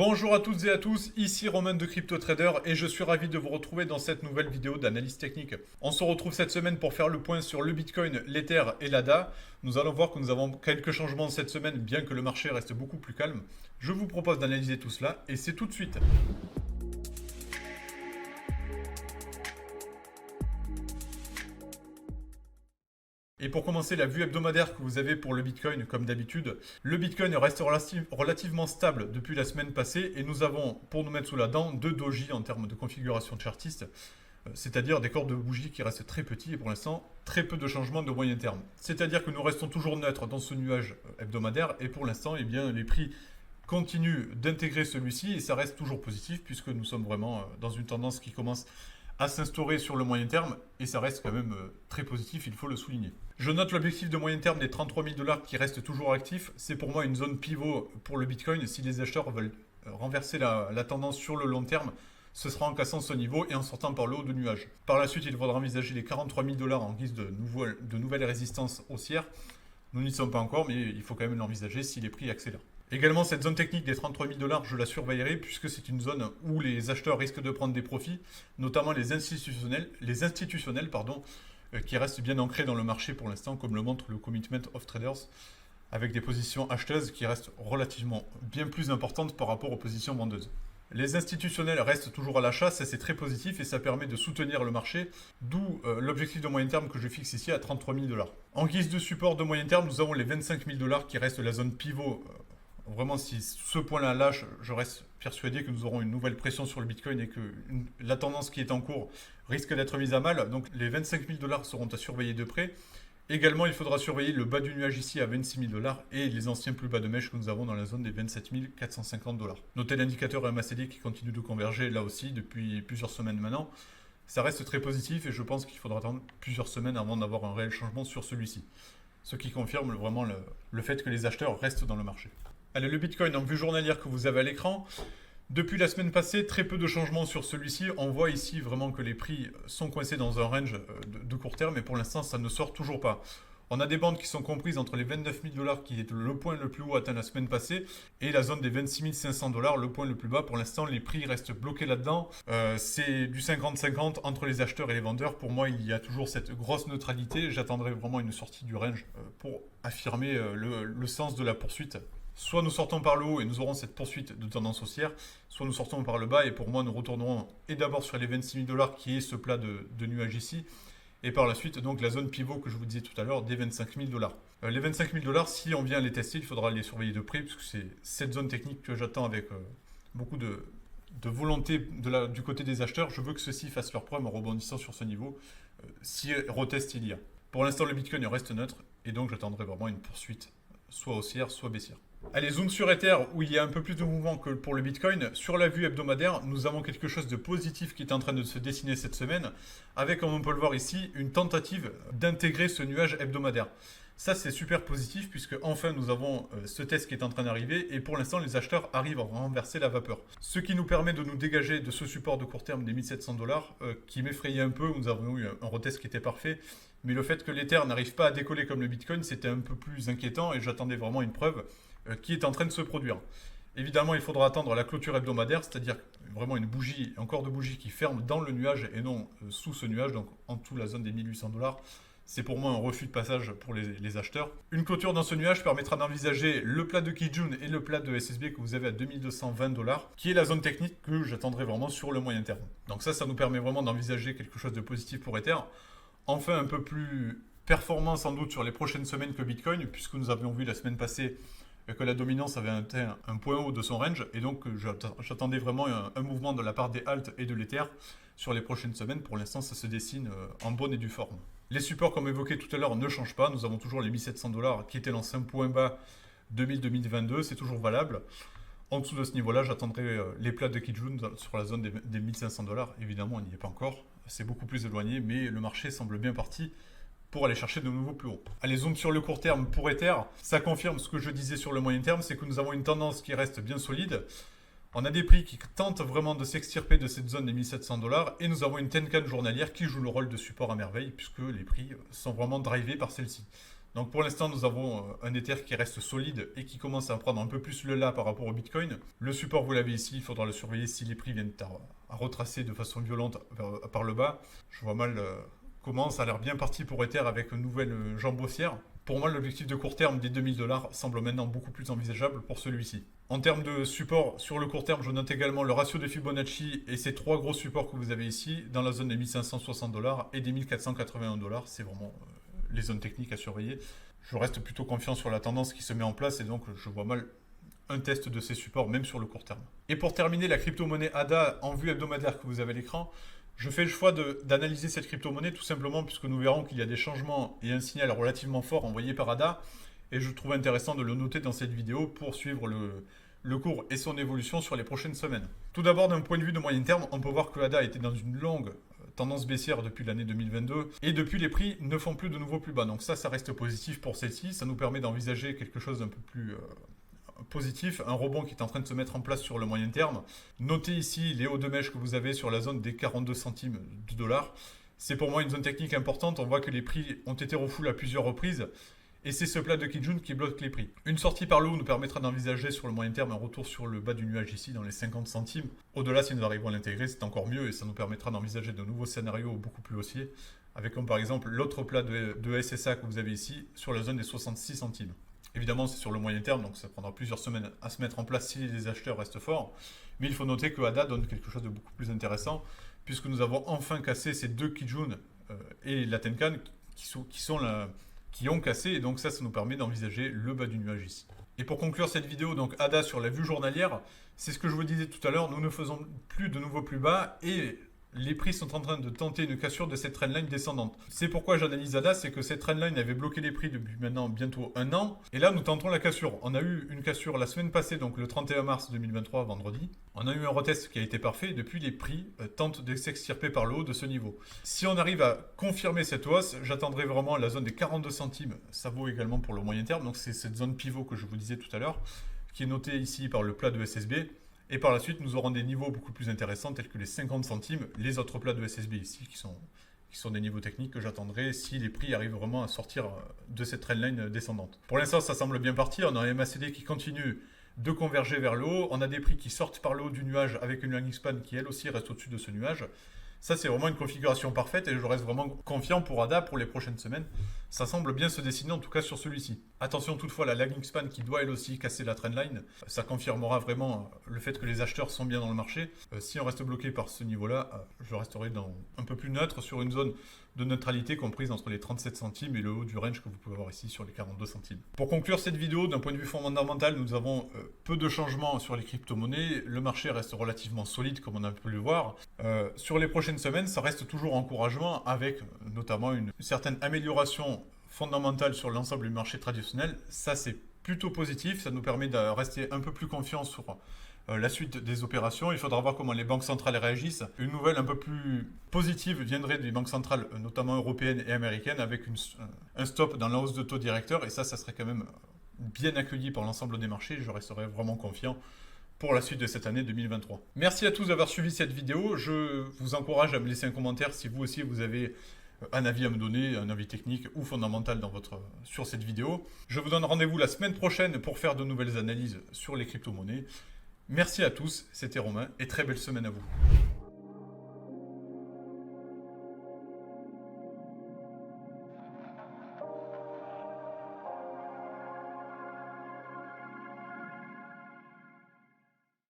Bonjour à toutes et à tous, ici Romain de Crypto Trader et je suis ravi de vous retrouver dans cette nouvelle vidéo d'analyse technique. On se retrouve cette semaine pour faire le point sur le Bitcoin, l'Ether et l'ADA. Nous allons voir que nous avons quelques changements cette semaine, bien que le marché reste beaucoup plus calme. Je vous propose d'analyser tout cela et c'est tout de suite. Et pour commencer, la vue hebdomadaire que vous avez pour le Bitcoin, comme d'habitude, le Bitcoin reste relativement stable depuis la semaine passée et nous avons, pour nous mettre sous la dent, deux doji en termes de configuration chartiste, c'est-à-dire des corps de bougies qui restent très petits et pour l'instant très peu de changements de moyen terme. C'est-à-dire que nous restons toujours neutres dans ce nuage hebdomadaire et pour l'instant, eh bien, les prix continuent d'intégrer celui-ci et ça reste toujours positif puisque nous sommes vraiment dans une tendance qui commence à s'instaurer sur le moyen terme et ça reste quand même très positif, il faut le souligner. Je note l'objectif de moyen terme des 33 000 dollars qui reste toujours actif. C'est pour moi une zone pivot pour le Bitcoin. Si les acheteurs veulent renverser la tendance sur le long terme, ce sera en cassant ce niveau et en sortant par le haut de nuage. Par la suite, il faudra envisager les 43 000 dollars en guise de nouvelles résistances haussières. Nous n'y sommes pas encore, mais il faut quand même l'envisager si les prix accélèrent. Également, cette zone technique des 33 000 dollars, je la surveillerai puisque c'est une zone où les acheteurs risquent de prendre des profits, notamment les institutionnels, qui restent bien ancrés dans le marché pour l'instant, comme le montre le Commitment of Traders, avec des positions acheteuses qui restent relativement bien plus importantes par rapport aux positions vendeuses. Les institutionnels restent toujours à l'achat, ça c'est très positif et ça permet de soutenir le marché, d'où l'objectif de moyen terme que je fixe ici à 33 000 dollars. En guise de support de moyen terme, nous avons les 25 000 dollars qui restent la zone pivot. Vraiment, si ce point-là lâche, je reste persuadé que nous aurons une nouvelle pression sur le Bitcoin et que la tendance qui est en cours risque d'être mise à mal. Donc les 25 000 dollars seront à surveiller de près. Également, il faudra surveiller le bas du nuage ici à 26 000 dollars et les anciens plus bas de mèche que nous avons dans la zone des 27 450 dollars. Notez l'indicateur MACD qui continue de converger là aussi depuis plusieurs semaines maintenant. Ça reste très positif et je pense qu'il faudra attendre plusieurs semaines avant d'avoir un réel changement sur celui-ci. Ce qui confirme vraiment le fait que les acheteurs restent dans le marché. Allez, le Bitcoin en vue journalière que vous avez à l'écran. Depuis la semaine passée, très peu de changements sur celui-ci. On voit ici vraiment que les prix sont coincés dans un range de court terme et pour l'instant, ça ne sort toujours pas. On a des bandes qui sont comprises entre les 29 000 dollars qui est le point le plus haut atteint la semaine passée et la zone des 26 500 dollars, le point le plus bas. Pour l'instant, les prix restent bloqués là-dedans. C'est du 50-50 entre les acheteurs et les vendeurs. Pour moi, il y a toujours cette grosse neutralité. J'attendrai vraiment une sortie du range pour affirmer le sens de la poursuite. Soit nous sortons par le haut et nous aurons cette poursuite de tendance haussière, soit nous sortons par le bas et pour moi nous retournerons et d'abord sur les 26 000 dollars qui est ce plat de nuage ici, et par la suite donc la zone pivot que je vous disais tout à l'heure des 25 000 dollars. Les 25 000 dollars, si on vient les tester, il faudra les surveiller de près puisque c'est cette zone technique que j'attends avec beaucoup de volonté du côté des acheteurs. Je veux que ceux-ci fassent leur preuve en rebondissant sur ce niveau, si retest il y a. Pour l'instant le Bitcoin reste neutre et donc j'attendrai vraiment une poursuite soit haussière soit baissière. Allez, zoom sur Ether, où il y a un peu plus de mouvement que pour le Bitcoin. Sur la vue hebdomadaire, nous avons quelque chose de positif qui est en train de se dessiner cette semaine, avec, comme on peut le voir ici, une tentative d'intégrer ce nuage hebdomadaire. Ça, c'est super positif, puisque enfin, nous avons ce test qui est en train d'arriver, et pour l'instant, les acheteurs arrivent à renverser la vapeur. Ce qui nous permet de nous dégager de ce support de court terme des 1700 dollars, qui m'effrayait un peu, où nous avons eu un retest qui était parfait, mais le fait que l'Ether n'arrive pas à décoller comme le Bitcoin, c'était un peu plus inquiétant, et j'attendais vraiment une preuve qui est en train de se produire. Évidemment, il faudra attendre la clôture hebdomadaire, c'est-à-dire vraiment une bougie, un corps de bougie qui ferme dans le nuage et non sous ce nuage, donc en dessous la zone des 1800 dollars. C'est pour moi un refus de passage pour les acheteurs. Une clôture dans ce nuage permettra d'envisager le plat de Kijun et le plat de SSB que vous avez à 2220 dollars, qui est la zone technique que j'attendrai vraiment sur le moyen terme. Donc ça nous permet vraiment d'envisager quelque chose de positif pour Ether. Enfin, un peu plus performant sans doute sur les prochaines semaines que Bitcoin, puisque nous avions vu la semaine passée que la dominance avait atteint un point haut de son range et donc j'attendais vraiment un mouvement de la part des alt et de l'Ether sur les prochaines semaines. Pour l'instant, ça se dessine en bonne et due forme. Les supports, comme évoqué tout à l'heure, ne changent pas. Nous avons toujours les 1700 dollars qui étaient l'ancien point bas 2000-2022, c'est toujours valable. En dessous de ce niveau-là, j'attendrai les plats de Kijun sur la zone des 1500 dollars. Évidemment, on n'y est pas encore, c'est beaucoup plus éloigné, mais le marché semble bien parti pour aller chercher de nouveaux plus hauts. Allez, zoom sur le court terme pour Ether. Ça confirme ce que je disais sur le moyen terme, c'est que nous avons une tendance qui reste bien solide. On a des prix qui tentent vraiment de s'extirper de cette zone des 1700 dollars et nous avons une Tenkan journalière qui joue le rôle de support à merveille puisque les prix sont vraiment drivés par celle-ci. Donc pour l'instant, nous avons un Ether qui reste solide et qui commence à prendre un peu plus le là par rapport au Bitcoin. Le support, vous l'avez ici, il faudra le surveiller si les prix viennent à retracer de façon violente par le bas. Je vois mal comment ça a l'air bien parti pour Ether avec une nouvelle jambe haussière. Pour moi, l'objectif de court terme des 2000$ semble maintenant beaucoup plus envisageable pour celui-ci. En termes de support, sur le court terme, je note également le ratio de Fibonacci et ces trois gros supports que vous avez ici, dans la zone des 1560$ et des 1481$. C'est vraiment les zones techniques à surveiller. Je reste plutôt confiant sur la tendance qui se met en place et donc je vois mal un test de ces supports, même sur le court terme. Et pour terminer, la crypto-monnaie ADA en vue hebdomadaire que vous avez à l'écran, je fais le choix d'analyser cette crypto-monnaie tout simplement puisque nous verrons qu'il y a des changements et un signal relativement fort envoyé par ADA. Et je trouve intéressant de le noter dans cette vidéo pour suivre le cours et son évolution sur les prochaines semaines. Tout d'abord, d'un point de vue de moyen terme, on peut voir que ADA était dans une longue tendance baissière depuis l'année 2022 et depuis les prix ne font plus de nouveau plus bas. Donc ça reste positif pour celle-ci. Ça nous permet d'envisager quelque chose d'un peu plus positif, un rebond qui est en train de se mettre en place sur le moyen terme. Notez ici les hauts de mèche que vous avez sur la zone des 42 centimes du dollar. C'est pour moi une zone technique importante. On voit que les prix ont été refoulés à plusieurs reprises. Et c'est ce plat de Kijun qui bloque les prix. Une sortie par le haut nous permettra d'envisager sur le moyen terme un retour sur le bas du nuage ici dans les 50 centimes. Au-delà, si nous arrivons à l'intégrer, c'est encore mieux et ça nous permettra d'envisager de nouveaux scénarios beaucoup plus haussiers. Avec comme par exemple l'autre plat de SSA que vous avez ici sur la zone des 66 centimes. Évidemment, c'est sur le moyen terme, donc ça prendra plusieurs semaines à se mettre en place si les acheteurs restent forts. Mais il faut noter que ADA donne quelque chose de beaucoup plus intéressant, puisque nous avons enfin cassé ces deux Kijun et la Tenkan qui ont cassé, et donc ça nous permet d'envisager le bas du nuage ici. Et pour conclure cette vidéo, donc ADA sur la vue journalière, c'est ce que je vous disais tout à l'heure, nous ne faisons plus de nouveaux plus bas, et les prix sont en train de tenter une cassure de cette trendline descendante. C'est pourquoi j'analyse ADA, c'est que cette trendline avait bloqué les prix depuis maintenant bientôt un an. Et là, nous tentons la cassure. On a eu une cassure la semaine passée, donc le 31 mars 2023, vendredi. On a eu un retest qui a été parfait. Depuis, les prix tentent de s'extirper par le haut de ce niveau. Si on arrive à confirmer cette hausse, j'attendrai vraiment la zone des 42 centimes. Ça vaut également pour le moyen terme. Donc c'est cette zone pivot que je vous disais tout à l'heure, qui est notée ici par le plat de SSB. Et par la suite, nous aurons des niveaux beaucoup plus intéressants, tels que les 50 centimes, les autres plats de SSB ici, qui sont des niveaux techniques que j'attendrai si les prix arrivent vraiment à sortir de cette trendline descendante. Pour l'instant, ça semble bien parti. On a un MACD qui continue de converger vers le haut. On a des prix qui sortent par le haut du nuage avec une long span qui, elle aussi, reste au-dessus de ce nuage. Ça, c'est vraiment une configuration parfaite et je reste vraiment confiant pour ADA pour les prochaines semaines. Ça semble bien se dessiner, en tout cas sur celui-ci. Attention toutefois, la lagging span qui doit elle aussi casser la trendline, ça confirmera vraiment le fait que les acheteurs sont bien dans le marché. Si on reste bloqué par ce niveau-là, je resterai un peu plus neutre sur une zone de neutralité comprise entre les 37 centimes et le haut du range que vous pouvez voir ici sur les 42 centimes. Pour conclure cette vidéo, d'un point de vue fondamental, nous avons peu de changements sur les crypto-monnaies. Le marché reste relativement solide comme on a pu le voir. Sur les prochaines semaines, ça reste toujours encouragement avec notamment une certaine amélioration fondamentale sur l'ensemble du marché traditionnel. Ça, c'est plutôt positif. Ça nous permet de rester un peu plus confiants sur la suite des opérations. Il faudra voir comment les banques centrales réagissent. Une nouvelle un peu plus positive viendrait des banques centrales, notamment européennes et américaines, avec un stop dans la hausse de taux directeur. Et ça serait quand même bien accueilli par l'ensemble des marchés. Je resterai vraiment confiant pour la suite de cette année 2023. Merci à tous d'avoir suivi cette vidéo. Je vous encourage à me laisser un commentaire si vous aussi vous avez un avis à me donner, un avis technique ou fondamental sur cette vidéo. Je vous donne rendez-vous la semaine prochaine pour faire de nouvelles analyses sur les crypto-monnaies. Merci à tous, c'était Romain et très belle semaine à vous.